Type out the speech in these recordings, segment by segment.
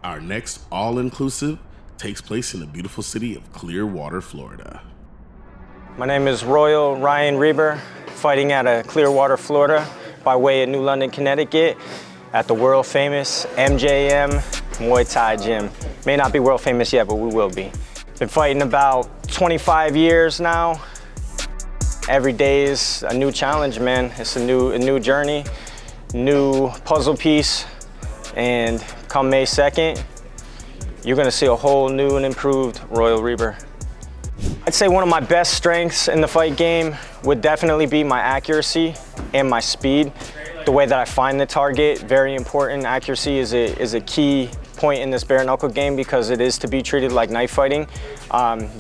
Our next all-inclusive takes place in the beautiful city of Clearwater, Florida. My name is Royal Ryan Reber, fighting out of Clearwater, Florida, by way of New London, Connecticut, at the world famous MJM Muay Thai gym. May not be world famous yet, but we will be. Been fighting about 25 years now. Every day is a new challenge, man. It's a new journey, new puzzle piece, and come May 2nd, you're gonna see a whole new and improved Royal Reber. I'd say one of my best strengths in the fight game would definitely be my accuracy and my speed. The way that I find the target, very important. Accuracy is a key point in this bare knuckle game because it is to be treated like knife fighting.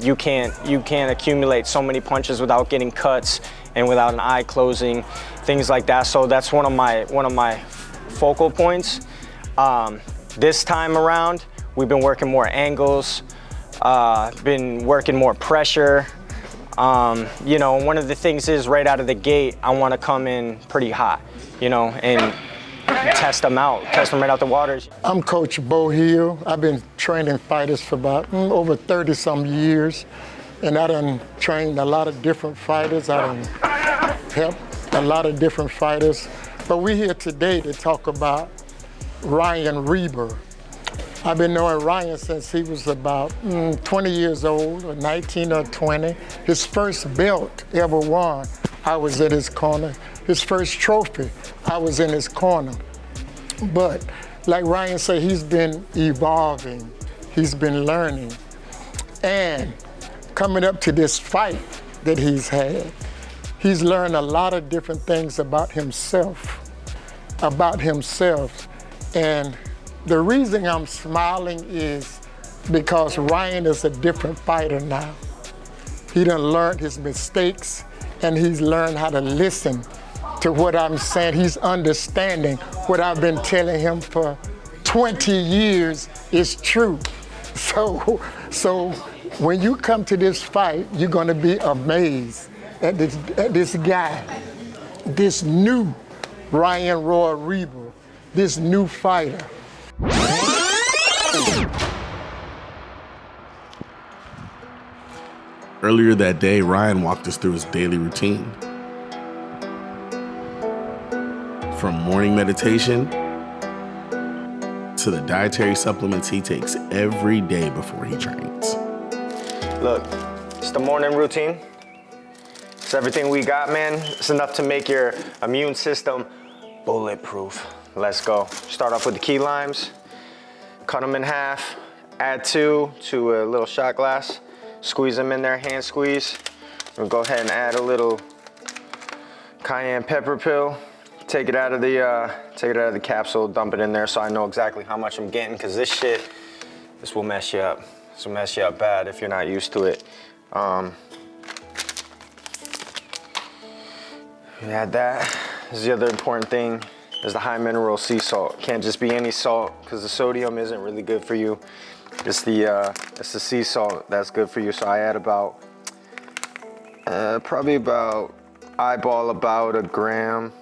You can't accumulate so many punches without getting cuts and without an eye closing, things like that. So that's one of my focal points. This time around, we've been working more angles, been working more pressure. You know, one of the things is right out of the gate, I want to come in pretty hot, you know, and test them right out the waters. I'm Coach Bo Hill. I've been training fighters for about over 30 some years, and I done trained a lot of different fighters. I done helped a lot of different fighters, but we're here today to talk about Ryan Reber. I've been knowing Ryan since he was about 20 years old, or 19 or 20. His first belt ever won, I was in his corner. His first trophy, I was in his corner. But like Ryan said, he's been evolving, he's been learning. And coming up to this fight that he's had, he's learned a lot of different things about himself. And the reason I'm smiling is because Ryan is a different fighter now. He done learned his mistakes, and he's learned how to listen to what I'm saying. He's understanding what I've been telling him for 20 years is true. So when you come to this fight, you're gonna be amazed at this guy, this new Ryan Roy Reber, this new fighter. Earlier that day, Ryan walked us through his daily routine. From morning meditation to the dietary supplements he takes every day before he trains. Look, it's the morning routine. It's everything we got, man. It's enough to make your immune system bulletproof. Let's go. Start off with the key limes, cut them in half, add 2 to a little shot glass, squeeze them in there, hand squeeze. We'll go ahead and add a little cayenne pepper pill. Take it out of the capsule, dump it in there so I know exactly how much I'm getting, because this will mess you up. This will mess you up bad if you're not used to it. We add that. This is the other important thing, is the high mineral sea salt. Can't just be any salt, because the sodium isn't really good for you. It's the sea salt that's good for you. So I add about, probably about, eyeball about a gram.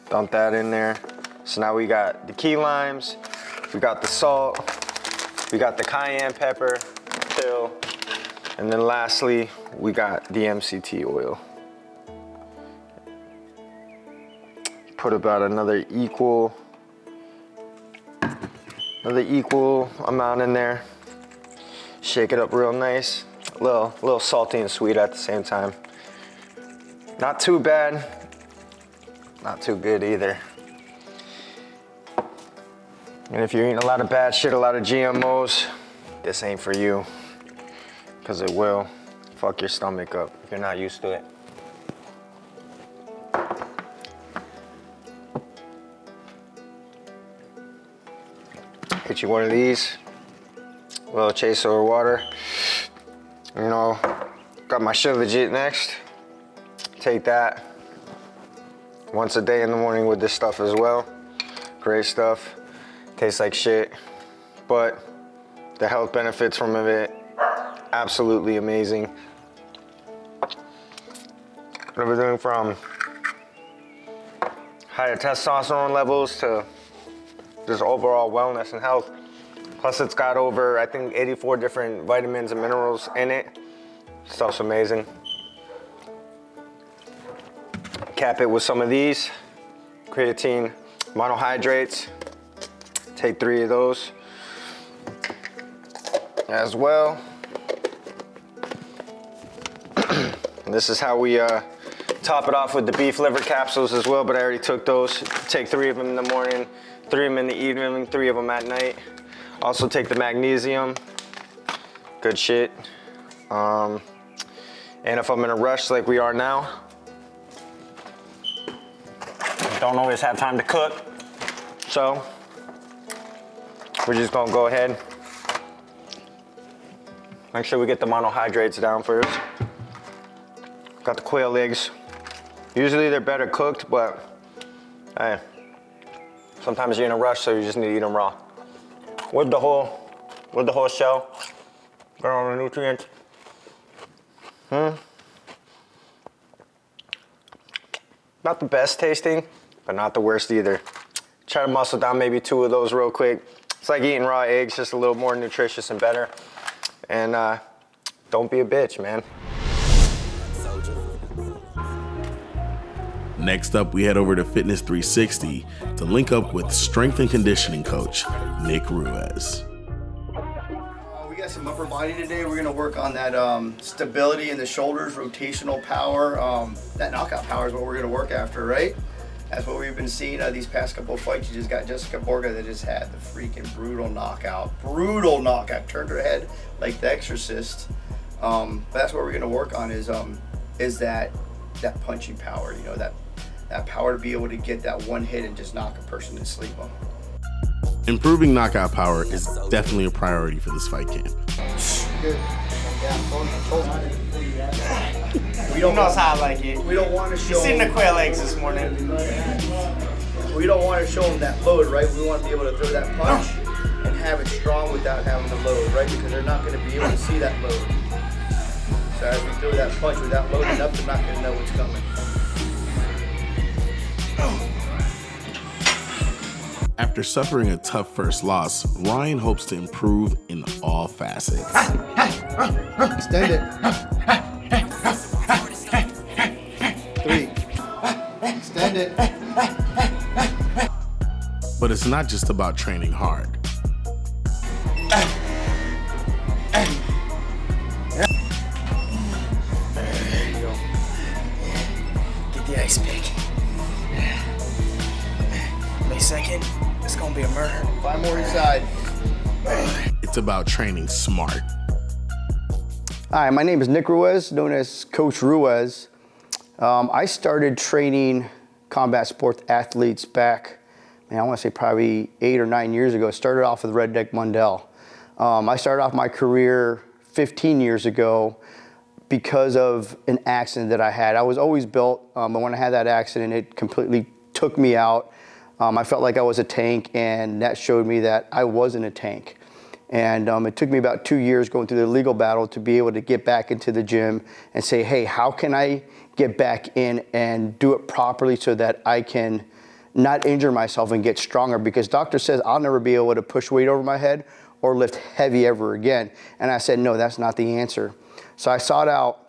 Dump that in there. So now we got the key limes, we got the salt, we got the cayenne pepper pill, and then lastly, we got the MCT oil. Put about another equal amount in there. Shake it up real nice. A little salty and sweet at the same time. Not too bad, not too good either. And if you're eating a lot of bad shit, a lot of GMOs, this ain't for you, because it will fuck your stomach up if you're not used to it. Get you one of these, a little chaser of water. You know, got my Shilajit next. Take that once a day in the morning with this stuff as well. Great stuff. Tastes like shit, but the health benefits from it, absolutely amazing. Everything from higher testosterone levels to just overall wellness and health. Plus it's got over, I think, 84 different vitamins and minerals in it. Stuff's amazing. Cap it with some of these creatine monohydrates. Take 3 of those as well. And this is how we top it off with the beef liver capsules as well, but I already took those. Take 3 of them in the morning, 3 of them in the evening, 3 of them at night. Also take the magnesium, good shit. And if I'm in a rush like we are now, don't always have time to cook, so we're just gonna go ahead, make sure we get the monohydrates down first. Got the quail eggs. Usually they're better cooked, but hey, sometimes you're in a rush, so you just need to eat them raw. With the whole shell, got all the nutrients. Not the best tasting, but not the worst either. Try to muscle down maybe 2 of those real quick. It's like eating raw eggs, just a little more nutritious and better. And don't be a bitch, man. Next up, we head over to Fitness 360 to link up with strength and conditioning coach, Nick Ruiz. We got some upper body today. We're gonna work on that stability in the shoulders, rotational power. That knockout power is what we're gonna work after, right? That's what we've been seeing these past couple of fights. You just got Jessica Borga that just had the freaking brutal knockout. Brutal knockout. Turned her head like The Exorcist. But that's what we're gonna work on is that punching power. You know, that power to be able to get that one hit and just knock a person to sleep on. Improving knockout power is definitely a priority for this fight camp. Good. We don't know how I like it. We don't want to show. You seen the quail eggs this morning. We don't want to show them that load, right? We want to be able to throw that punch and have it strong without having the load, right? Because they're not going to be able to see that load. So as we throw that punch without loading up, they're not going to know what's coming. After suffering a tough first loss, Ryan hopes to improve in all facets. Extend it. 3. Extend it. But it's not just about training hard. Get the ice pick. Wait a second. It's gonna be a murder. 5 more inside. It's about training smart. Hi, my name is Nick Ruiz, known as Coach Ruiz. I started training combat sports athletes back, I want to say probably 8 or 9 years ago. Started off with Red Deck Mundell. I started off my career 15 years ago because of an accident that I had. I was always built, but when I had that accident, it completely took me out. I felt like I was a tank, and that showed me that I wasn't a tank. And it took me about 2 years going through the legal battle to be able to get back into the gym and say, hey, how can I get back in and do it properly so that I can not injure myself and get stronger? Because doctor says I'll never be able to push weight over my head or lift heavy ever again. And I said, no, that's not the answer. So I sought out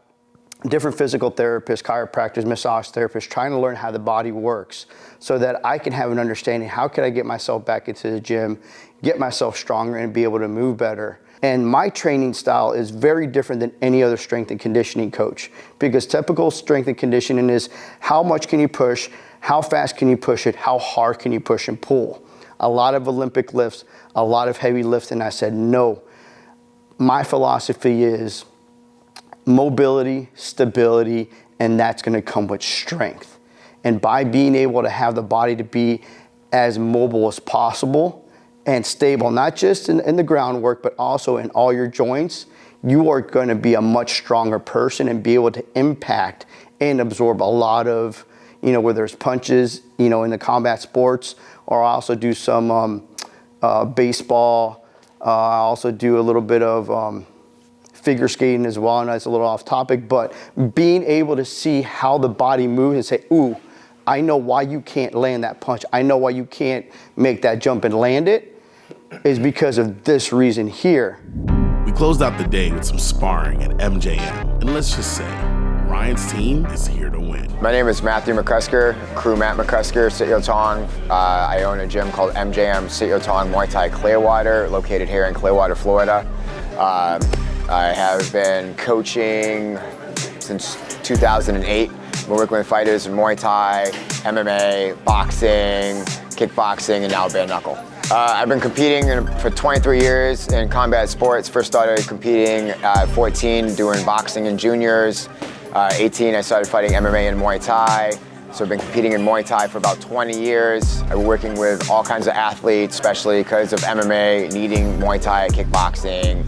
different physical therapists, chiropractors, massage therapists, trying to learn how the body works so that I can have an understanding, how can I get myself back into the gym, get myself stronger and be able to move better. And my training style is very different than any other strength and conditioning coach, because typical strength and conditioning is how much can you push, how fast can you push it, how hard can you push and pull. A lot of Olympic lifts, a lot of heavy lifts, and I said, no, my philosophy is mobility, stability, and that's gonna come with strength. And by being able to have the body to be as mobile as possible and stable, not just in the groundwork, but also in all your joints, you are gonna be a much stronger person and be able to impact and absorb a lot of, whether it's punches, in the combat sports, or I also do some baseball. I also do a little bit of figure skating as well, and that's a little off topic, but being able to see how the body moves and say, ooh, I know why you can't land that punch. I know why you can't make that jump and land it. is because of this reason here. We closed out the day with some sparring at MJM, and let's just say, Ryan's team is here to win. My name is Matthew McCusker, crew Matt McCusker, Sityo-Tong. I own a gym called MJM Sityo-Tong Muay Thai Clearwater, located here in Clearwater, Florida. I have been coaching since 2008. I've been working with fighters in Muay Thai, MMA, boxing, kickboxing, and now bare knuckle. I've been competing for 23 years in combat sports. First started competing at 14, doing boxing in juniors. 18, I started fighting MMA and Muay Thai. So I've been competing in Muay Thai for about 20 years. I've been working with all kinds of athletes, especially because of MMA, needing Muay Thai, kickboxing,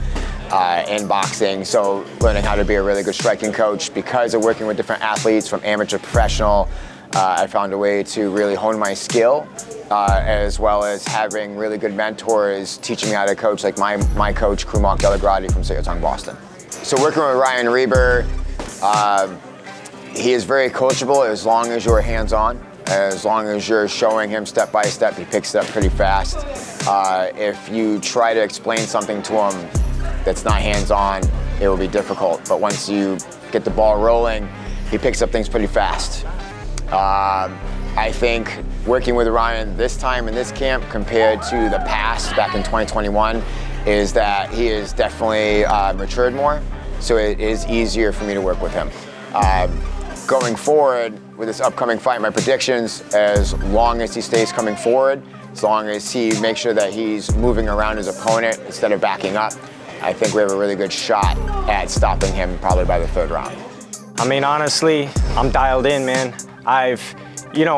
and boxing. So learning how to be a really good striking coach. Because of working with different athletes from amateur to professional, I found a way to really hone my skill, as well as having really good mentors teaching me how to coach, like my coach, Mark Delagrati from Sityo-Tong, Boston. So working with Ryan Reber, he is very coachable as long as you're hands-on. As long as you're showing him step by step, he picks it up pretty fast. If you try to explain something to him that's not hands-on, it will be difficult. But once you get the ball rolling, he picks up things pretty fast. I think working with Ryan this time in this camp compared to the past, back in 2021, is that he is definitely matured more. So it is easier for me to work with him. Going forward with this upcoming fight, my predictions, as long as he stays coming forward, as long as he makes sure that he's moving around his opponent instead of backing up, I think we have a really good shot at stopping him probably by the 3rd round. I mean, honestly, I'm dialed in, man.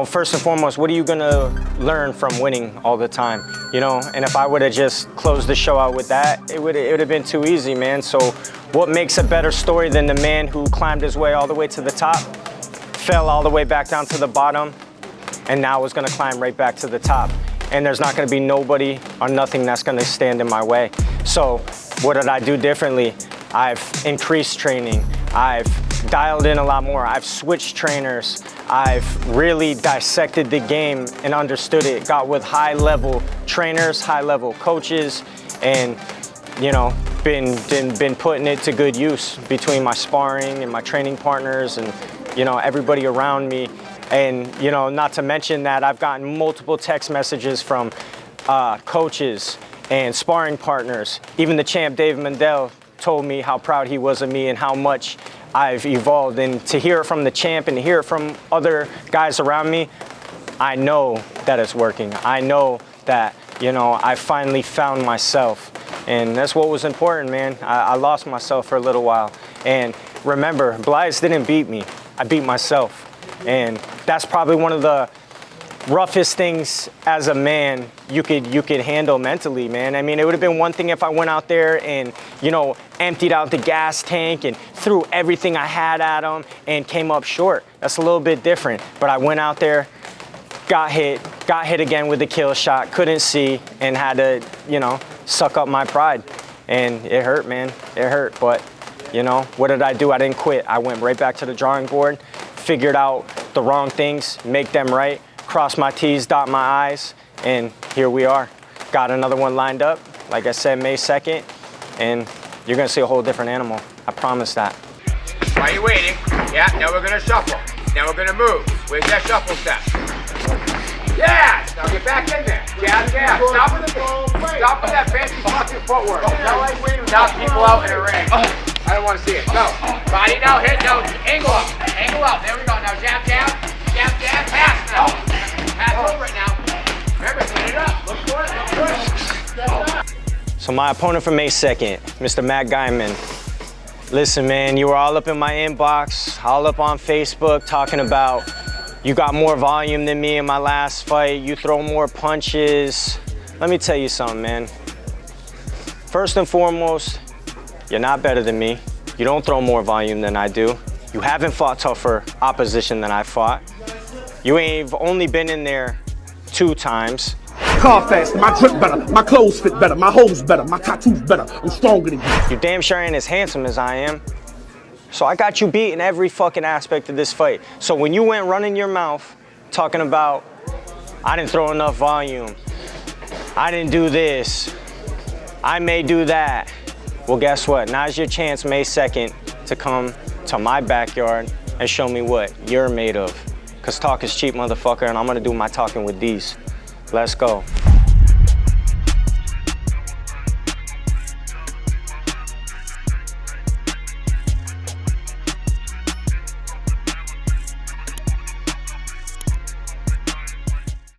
First and foremost, what are you gonna learn from winning all the time? And if I would have just closed the show out with that, it would have been too easy, man. So what makes a better story than the man who climbed his way all the way to the top, fell all the way back down to the bottom, and now is gonna climb right back to the top. And there's not gonna be nobody or nothing that's gonna stand in my way. So what did I do differently? I've increased training. I've dialed in a lot more. I've switched trainers. I've really dissected the game and understood it. Got with high-level trainers, high-level coaches, and been putting it to good use between my sparring and my training partners and everybody around me. And not to mention that I've gotten multiple text messages from coaches and sparring partners. Even the champ Dave Mandel told me how proud he was of me and how much I've evolved. And to hear it from the champ and to hear it from other guys around me, I know that it's working. I know that, I finally found myself. And that's what was important, man. I lost myself for a little while. And remember, Blas didn't beat me. I beat myself. And that's probably one of the roughest things as a man you could handle mentally, man. I mean, it would have been one thing if I went out there and, emptied out the gas tank and threw everything I had at him and came up short. That's a little bit different. But I went out there, got hit again with a kill shot, couldn't see, and had to, suck up my pride. And it hurt, man. It hurt. But, what did I do? I didn't quit. I went right back to the drawing board, figured out the wrong things, make them right, cross my T's, dot my I's, and here we are. Got another one lined up, like I said, May 2nd, and you're gonna see a whole different animal. I promise that. Why are you waiting? Yeah, now we're gonna shuffle. Now we're gonna move. Where's that shuffle step? Yeah! Now get back in there. Jab, jab. Stop with that fancy fucking footwork. Knock people out in a ring. I don't want to see it. Go. Body now, hit, no. Angle up. Angle up. There we go. Now jab, jab. Jab, jab. Pass now. Pass over it now. Remember, clean it up. Look for it. Look for it. So my opponent for May 2nd, Mr. Matt Guymon. Listen, man, you were all up in my inbox, all up on Facebook talking about you got more volume than me in my last fight, you throw more punches. Let me tell you something, man. First and foremost, you're not better than me. You don't throw more volume than I do. You haven't fought tougher opposition than I fought. You've only been in there 2 times. Car faster, my drip better, my clothes fit better, my hoes better, my tattoos better, I'm stronger than you. You damn sure ain't as handsome as I am. So I got you beat in every fucking aspect of this fight. So when you went running your mouth, talking about, I didn't throw enough volume, I didn't do this. I may do that. Well, guess what? Now's your chance, May 2nd, to come to my backyard and show me what you're made of. Cause talk is cheap, motherfucker, and I'm gonna do my talking with these. Let's go.